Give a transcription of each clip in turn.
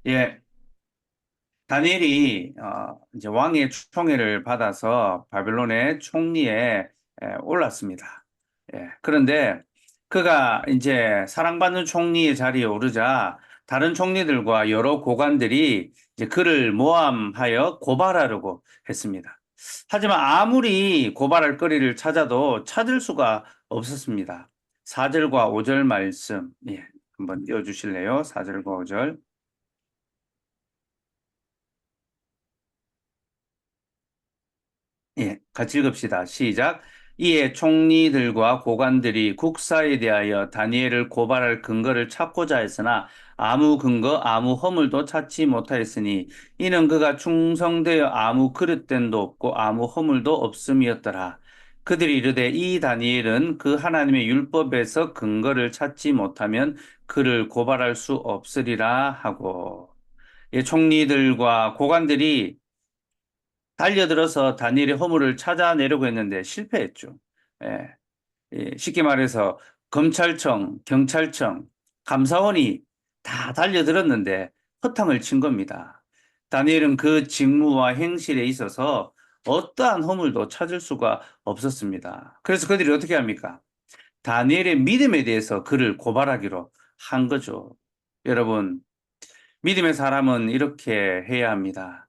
예, 다니엘이 이제 왕의 총애를 받아서 바벨론의 총리에 올랐습니다. 그런데 그가 이제 사랑받는 총리의 자리에 오르자 다른 총리들과 여러 고관들이 이제 그를 모함하여 고발하려고 했습니다. 하지만 아무리 고발할 거리를 찾아도 찾을 수가 없었습니다. 4절과 5절 말씀, 한번 띄워주실래요? 4절과 5절. 같이 읽읍시다. 시작. 이에 총리들과 고관들이 국사에 대하여 다니엘을 고발할 근거를 찾고자 했으나 아무 근거, 아무 허물도 찾지 못하였으니 이는 그가 충성되어 아무 그릇됨도 없고 아무 허물도 없음이었더라. 그들이 이르되 이 다니엘은 그 하나님의 율법에서 근거를 찾지 못하면 그를 고발할 수 없으리라 하고. 총리들과 고관들이 달려들어서 다니엘의 허물을 찾아내려고 했는데 실패했죠. 예, 쉽게 말해서 검찰청, 경찰청, 감사원이 다 달려들었는데 허탕을 친 겁니다. 다니엘은 그 직무와 행실에 있어서 어떠한 허물도 찾을 수가 없었습니다. 그래서 그들이 어떻게 합니까? 다니엘의 믿음에 대해서 그를 고발하기로 한 거죠. 여러분, 믿음의 사람은 이렇게 해야 합니다.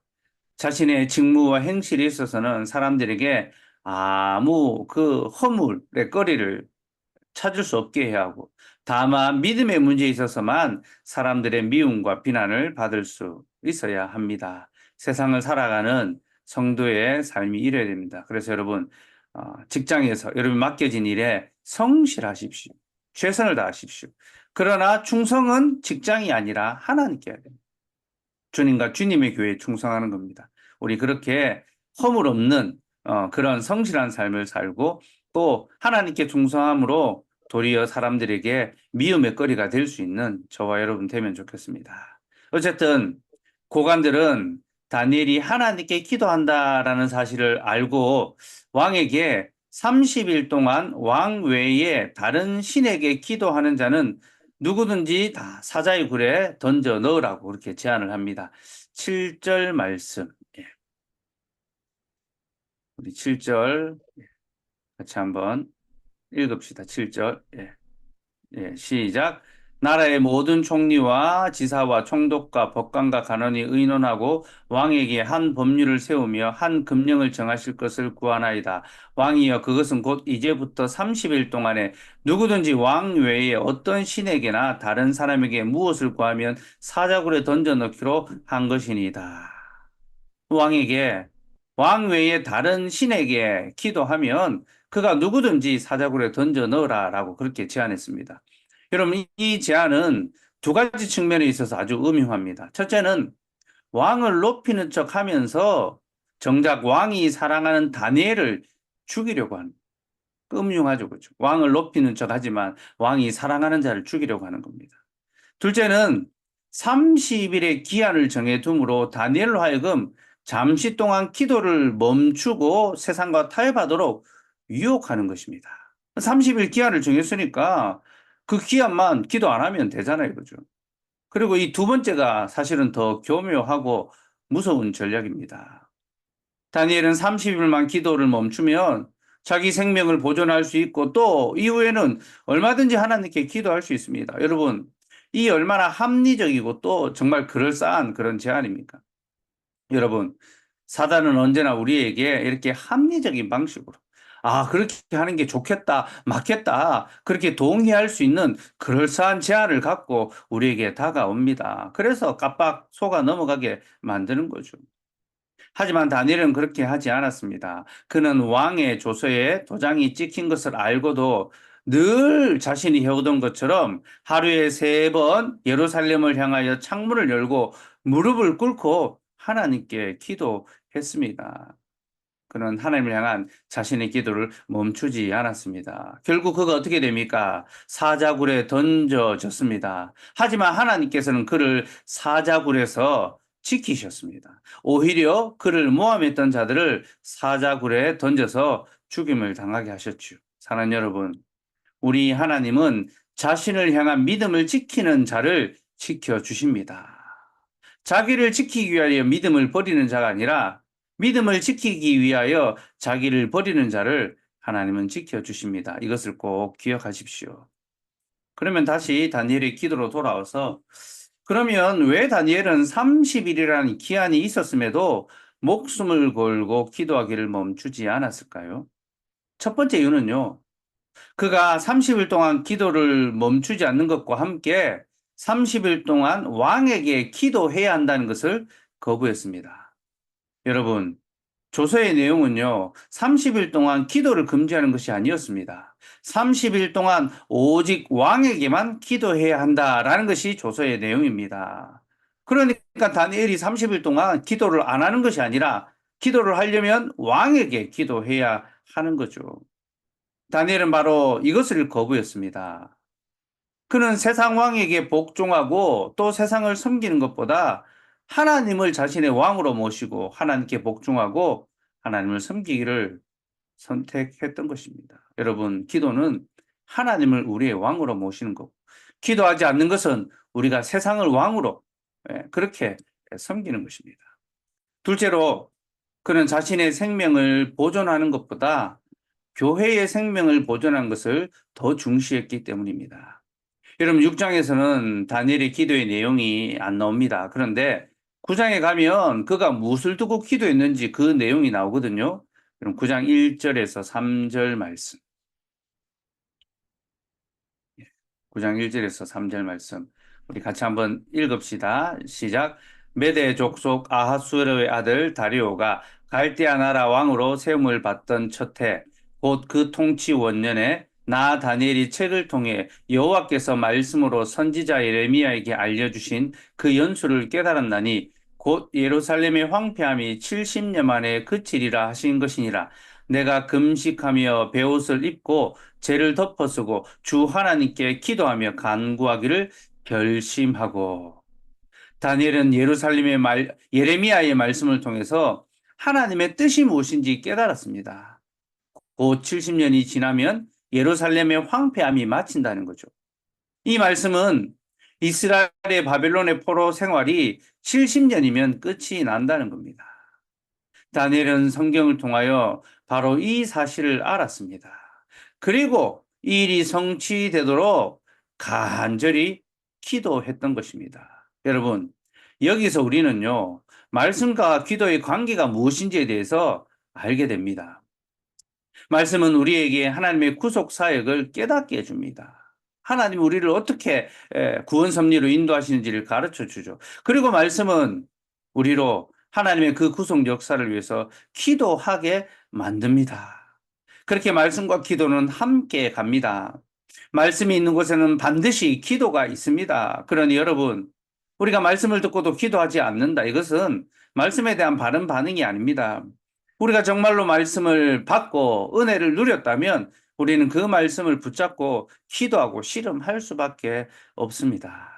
자신의 직무와 행실에 있어서는 사람들에게 아무 그 허물의 거리를 찾을 수 없게 해야 하고, 다만 믿음의 문제에 있어서만 사람들의 미움과 비난을 받을 수 있어야 합니다. 세상을 살아가는 성도의 삶이 이래야 됩니다. 그래서 여러분, 직장에서 여러분 맡겨진 일에 성실하십시오. 최선을 다하십시오. 그러나 충성은 직장이 아니라 하나님께 해야 됩니다. 주님과 주님의 교회에 충성하는 겁니다. 우리 그렇게 허물 없는 그런 성실한 삶을 살고 또 하나님께 충성함으로 도리어 사람들에게 미움의 거리가 될 수 있는 저와 여러분 되면 좋겠습니다. 어쨌든 고관들은 다니엘이 하나님께 기도한다라는 사실을 알고 왕에게 30일 동안 왕 외에 다른 신에게 기도하는 자는 누구든지 다 사자의 굴에 던져 넣으라고 그렇게 제안을 합니다. 7절 말씀. 우리 7절 같이 한번 읽읍시다. 7절. 시작. 나라의 모든 총리와 지사와 총독과 법관과 간원이 의논하고 왕에게 한 법률을 세우며 한 금령을 정하실 것을 구하나이다. 왕이여 그것은 곧 이제부터 30일 동안에 누구든지 왕 외에 어떤 신에게나 다른 사람에게 무엇을 구하면 사자굴에 던져넣기로 한 것이니이다. 왕에게 왕 외에 다른 신에게 기도하면 그가 누구든지 사자굴에 던져 넣으라라고 그렇게 제안했습니다. 여러분, 이 제안은 두 가지 측면에 있어서 아주 음흉합니다. 첫째는 왕을 높이는 척 하면서 정작 왕이 사랑하는 다니엘을 죽이려고 하는, 음흉하죠. 그렇죠? 왕을 높이는 척 하지만 왕이 사랑하는 자를 죽이려고 하는 겁니다. 둘째는 30일의 기한을 정해둠으로 다니엘로 하여금 잠시 동안 기도를 멈추고 세상과 타협하도록 유혹하는 것입니다. 30일 기한을 정했으니까 그 기한만 기도 안 하면 되잖아요. 그죠? 그리고 이 두 번째가 사실은 더 교묘하고 무서운 전략입니다. 다니엘은 30일만 기도를 멈추면 자기 생명을 보존할 수 있고 또 이후에는 얼마든지 하나님께 기도할 수 있습니다. 여러분, 이 얼마나 합리적이고 또 정말 그럴싸한 그런 제안입니까? 여러분, 사단은 언제나 우리에게 이렇게 합리적인 방식으로 그렇게 하는 게 좋겠다, 맞겠다, 그렇게 동의할 수 있는 그럴싸한 제안을 갖고 우리에게 다가옵니다. 그래서 깜빡 속아 넘어가게 만드는 거죠. 하지만 다니엘은 그렇게 하지 않았습니다. 그는 왕의 조서에 도장이 찍힌 것을 알고도 늘 자신이 해오던 것처럼 하루에 3번 예루살렘을 향하여 창문을 열고 무릎을 꿇고 하나님께 기도했습니다. 그는 하나님을 향한 자신의 기도를 멈추지 않았습니다. 결국 그가 어떻게 됩니까? 사자굴에 던져졌습니다. 하지만 하나님께서는 그를 사자굴에서 지키셨습니다. 오히려 그를 모함했던 자들을 사자굴에 던져서 죽임을 당하게 하셨죠. 사랑하는 여러분, 우리 하나님은 자신을 향한 믿음을 지키는 자를 지켜주십니다. 자기를 지키기 위하여 믿음을 버리는 자가 아니라 믿음을 지키기 위하여 자기를 버리는 자를 하나님은 지켜주십니다. 이것을 꼭 기억하십시오. 그러면 다시 다니엘의 기도로 돌아와서 그러면 왜 다니엘은 30일이라는 기한이 있었음에도 목숨을 걸고 기도하기를 멈추지 않았을까요? 첫 번째 이유는요. 그가 30일 동안 기도를 멈추지 않는 것과 함께 30일 동안 왕에게 기도해야 한다는 것을 거부했습니다. 여러분, 조서의 내용은요, 30일 동안 기도를 금지하는 것이 아니었습니다. 30일 동안 오직 왕에게만 기도해야 한다라는 것이 조서의 내용입니다. 그러니까 다니엘이 30일 동안 기도를 안 하는 것이 아니라 기도를 하려면 왕에게 기도해야 하는 거죠. 다니엘은 바로 이것을 거부했습니다. 그는 세상 왕에게 복종하고 또 세상을 섬기는 것보다 하나님을 자신의 왕으로 모시고 하나님께 복종하고 하나님을 섬기기를 선택했던 것입니다. 여러분, 기도는 하나님을 우리의 왕으로 모시는 거고, 기도하지 않는 것은 우리가 세상을 왕으로 그렇게 섬기는 것입니다. 둘째로, 그는 자신의 생명을 보존하는 것보다 교회의 생명을 보존한 것을 더 중시했기 때문입니다. 여러분 6장에서는 다니엘의 기도의 내용이 안 나옵니다. 그런데 9장에 가면 그가 무엇을 두고 기도했는지 그 내용이 나오거든요. 그럼 9장 1절에서 3절 말씀. 9장 1절에서 3절 말씀. 우리 같이 한번 읽읍시다. 시작. 메대 족속 아하수르의 아들 다리오가 갈대아 나라 왕으로 세움을 받던 첫해 곧 그 통치 원년에 나 다니엘이 책을 통해 여호와께서 말씀으로 선지자 예레미야에게 알려주신 그 연수를 깨달았나니 곧 예루살렘의 황폐함이 70년 만에 그치리라 하신 것이니라. 내가 금식하며 베옷을 입고 죄를 덮어쓰고 주 하나님께 기도하며 간구하기를 결심하고 다니엘은 예레미야의 말씀을 통해서 하나님의 뜻이 무엇인지 깨달았습니다. 곧 70년이 지나면 예루살렘의 황폐함이 마친다는 거죠. 이 말씀은 이스라엘의 바벨론의 포로 생활이 70년이면 끝이 난다는 겁니다. 다니엘은 성경을 통하여 바로 이 사실을 알았습니다. 그리고 이 일이 성취되도록 간절히 기도했던 것입니다. 여러분, 여기서 우리는요, 말씀과 기도의 관계가 무엇인지에 대해서 알게 됩니다. 말씀은 우리에게 하나님의 구속 사역을 깨닫게 해줍니다. 하나님 우리를 어떻게 구원 섭리로 인도하시는지를 가르쳐 주죠. 그리고 말씀은 우리로 하나님의 그 구속 역사를 위해서 기도하게 만듭니다. 그렇게 말씀과 기도는 함께 갑니다. 말씀이 있는 곳에는 반드시 기도가 있습니다. 그러니 여러분, 우리가 말씀을 듣고도 기도하지 않는다. 이것은 말씀에 대한 바른 반응이 아닙니다. 우리가 정말로 말씀을 받고 은혜를 누렸다면 우리는 그 말씀을 붙잡고 기도하고 씨름할 수밖에 없습니다.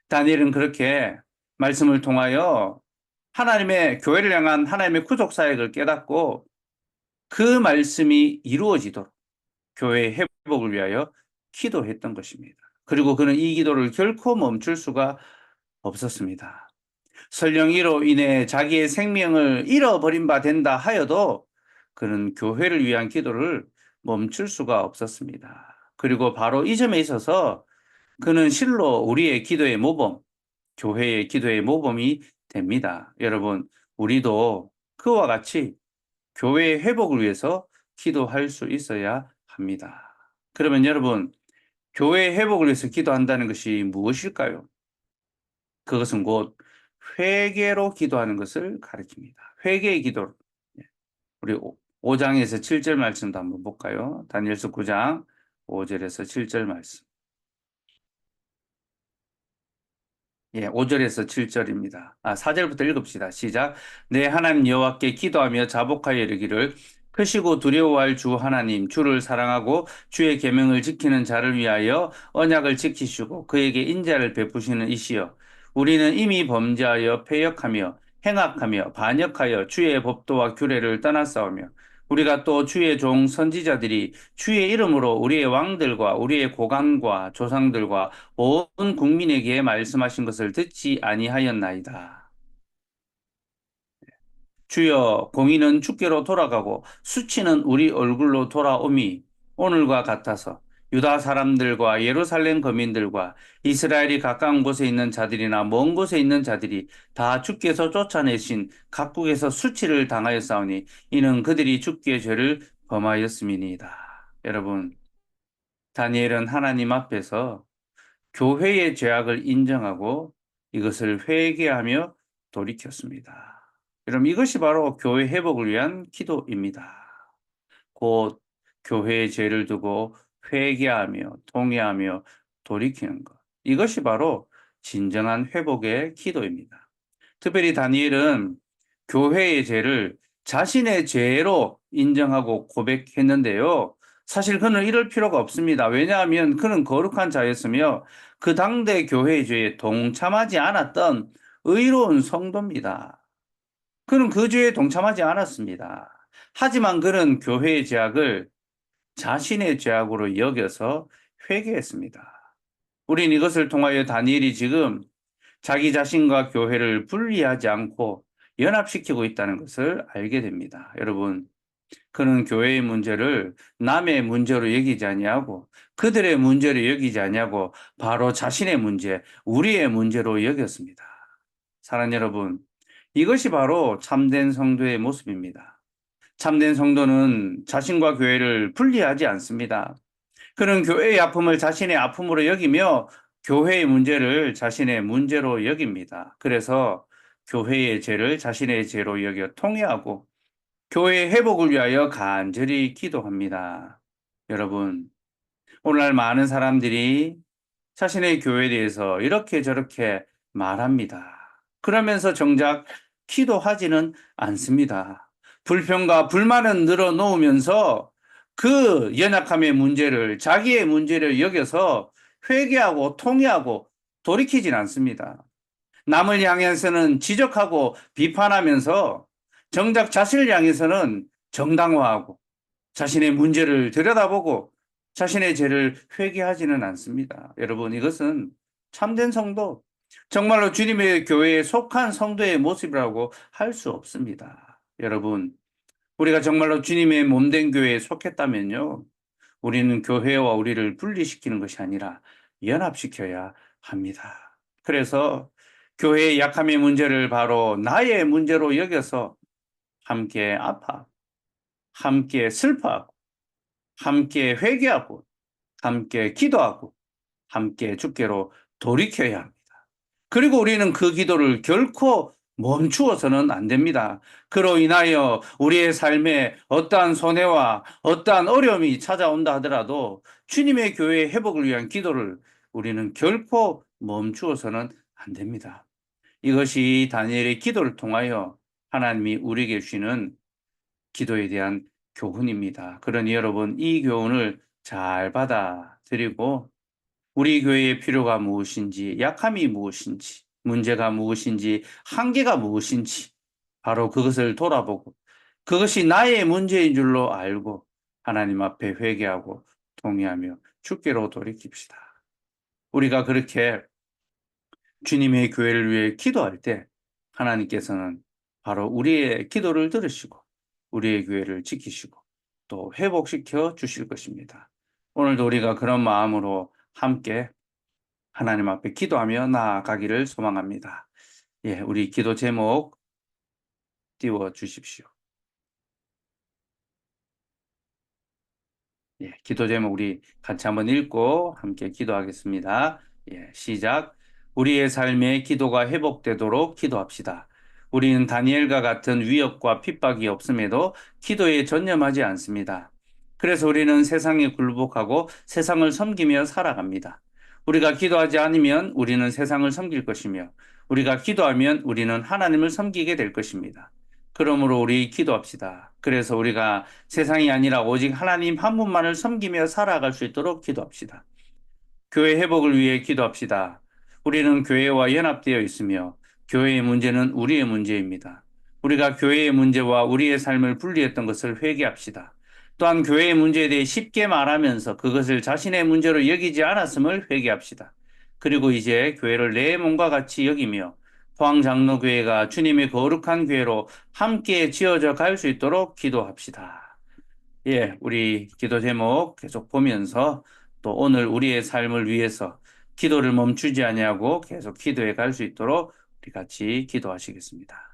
다니엘은 그렇게 말씀을 통하여 하나님의 교회를 향한 하나님의 구속 사역을 깨닫고 그 말씀이 이루어지도록 교회의 회복을 위하여 기도했던 것입니다. 그리고 그는 이 기도를 결코 멈출 수가 없었습니다. 설령이로 인해 자기의 생명을 잃어버린 바 된다 하여도 그는 교회를 위한 기도를 멈출 수가 없었습니다. 그리고 바로 이 점에 있어서 그는 실로 우리의 기도의 모범, 교회의 기도의 모범이 됩니다. 여러분, 우리도 그와 같이 교회의 회복을 위해서 기도할 수 있어야 합니다. 그러면 여러분, 교회의 회복을 위해서 기도한다는 것이 무엇일까요? 그것은 곧 회개로 기도하는 것을 가리킵니다. 회개의 기도. 우리 5장에서 7절 말씀도 한번 볼까요? 다니엘서 9장 5절에서 7절 말씀. 5절에서 7절입니다. 4절부터 읽읍시다. 시작. 내 하나님 여호와께 기도하며 자복하여 이르기를 크시고 두려워할 주 하나님 주를 사랑하고 주의 계명을 지키는 자를 위하여 언약을 지키시고 그에게 인자를 베푸시는 이시여 우리는 이미 범죄하여 패역하며 행악하며 반역하여 주의 법도와 규례를 떠났사오며 우리가 또 주의 종 선지자들이 주의 이름으로 우리의 왕들과 우리의 고관과 조상들과 온 국민에게 말씀하신 것을 듣지 아니하였나이다. 주여 공의는 주께로 돌아가고 수치는 우리 얼굴로 돌아오미 오늘과 같아서 유다 사람들과 예루살렘 거민들과 이스라엘이 가까운 곳에 있는 자들이나 먼 곳에 있는 자들이 다 주께서 쫓아내신 각국에서 수치를 당하였사오니 이는 그들이 주께 죄를 범하였음이니이다. 여러분, 다니엘은 하나님 앞에서 교회의 죄악을 인정하고 이것을 회개하며 돌이켰습니다. 여러분, 이것이 바로 교회 회복을 위한 기도입니다. 곧 교회의 죄를 두고 회개하며 통회하며 돌이키는 것. 이것이 바로 진정한 회복의 기도입니다. 특별히 다니엘은 교회의 죄를 자신의 죄로 인정하고 고백했는데요. 사실 그는 이럴 필요가 없습니다. 왜냐하면 그는 거룩한 자였으며 그 당대 교회의 죄에 동참하지 않았던 의로운 성도입니다. 그는 그 죄에 동참하지 않았습니다. 하지만 그는 교회의 죄악을 자신의 죄악으로 여겨서 회개했습니다. 우린 이것을 통하여 다니엘이 지금 자기 자신과 교회를 분리하지 않고 연합시키고 있다는 것을 알게 됩니다. 여러분, 그는 교회의 문제를 남의 문제로 여기지 아니하고 그들의 문제로 여기지 아니하고 바로 자신의 문제, 우리의 문제로 여겼습니다. 사랑하는 여러분, 이것이 바로 참된 성도의 모습입니다. 참된 성도는 자신과 교회를 분리하지 않습니다. 그는 교회의 아픔을 자신의 아픔으로 여기며 교회의 문제를 자신의 문제로 여깁니다. 그래서 교회의 죄를 자신의 죄로 여겨 통회하고 교회의 회복을 위하여 간절히 기도합니다. 여러분, 오늘날 많은 사람들이 자신의 교회에 대해서 이렇게 저렇게 말합니다. 그러면서 정작 기도하지는 않습니다. 불평과 불만은 늘어놓으면서 그 연약함의 문제를 자기의 문제를 여겨서 회개하고 통회하고 돌이키진 않습니다. 남을 향해서는 지적하고 비판하면서 정작 자신을 향해서는 정당화하고 자신의 문제를 들여다보고 자신의 죄를 회개하지는 않습니다. 여러분, 이것은 참된 성도, 정말로 주님의 교회에 속한 성도의 모습이라고 할 수 없습니다. 여러분, 우리가 정말로 주님의 몸된 교회에 속했다면요, 우리는 교회와 우리를 분리시키는 것이 아니라 연합시켜야 합니다. 그래서 교회의 약함의 문제를 바로 나의 문제로 여겨서 함께 아파하고, 함께 슬퍼하고, 함께 회개하고, 함께 기도하고, 함께 주께로 돌이켜야 합니다. 그리고 우리는 그 기도를 결코 멈추어서는 안 됩니다. 그로 인하여 우리의 삶에 어떠한 손해와 어떠한 어려움이 찾아온다 하더라도 주님의 교회의 회복을 위한 기도를 우리는 결코 멈추어서는 안 됩니다. 이것이 다니엘의 기도를 통하여 하나님이 우리에게 주시는 기도에 대한 교훈입니다. 그러니 여러분, 이 교훈을 잘 받아들이고 우리 교회의 필요가 무엇인지, 약함이 무엇인지, 문제가 무엇인지, 한계가 무엇인지 바로 그것을 돌아보고 그것이 나의 문제인 줄로 알고 하나님 앞에 회개하고 통회하며 주께로 돌이킵시다. 우리가 그렇게 주님의 교회를 위해 기도할 때 하나님께서는 바로 우리의 기도를 들으시고 우리의 교회를 지키시고 또 회복시켜 주실 것입니다. 오늘도 우리가 그런 마음으로 함께 하나님 앞에 기도하며 나아가기를 소망합니다. 예, 우리 기도 제목 띄워 주십시오. 예, 기도 제목 우리 같이 한번 읽고 함께 기도하겠습니다. 예, 시작. 우리의 삶에 기도가 회복되도록 기도합시다. 우리는 다니엘과 같은 위협과 핍박이 없음에도 기도에 전념하지 않습니다. 그래서 우리는 세상에 굴복하고 세상을 섬기며 살아갑니다. 우리가 기도하지 않으면 우리는 세상을 섬길 것이며 우리가 기도하면 우리는 하나님을 섬기게 될 것입니다. 그러므로 우리 기도합시다. 그래서 우리가 세상이 아니라 오직 하나님 한 분만을 섬기며 살아갈 수 있도록 기도합시다. 교회 회복을 위해 기도합시다. 우리는 교회와 연합되어 있으며 교회의 문제는 우리의 문제입니다. 우리가 교회의 문제와 우리의 삶을 분리했던 것을 회개합시다. 또한 교회의 문제에 대해 쉽게 말하면서 그것을 자신의 문제로 여기지 않았음을 회개합시다. 그리고 이제 교회를 내 몸과 같이 여기며 포항장로교회가 주님의 거룩한 교회로 함께 지어져 갈 수 있도록 기도합시다. 예, 우리 기도 제목 계속 보면서 또 오늘 우리의 삶을 위해서 기도를 멈추지 아니하고 계속 기도해 갈 수 있도록 우리 같이 기도하시겠습니다.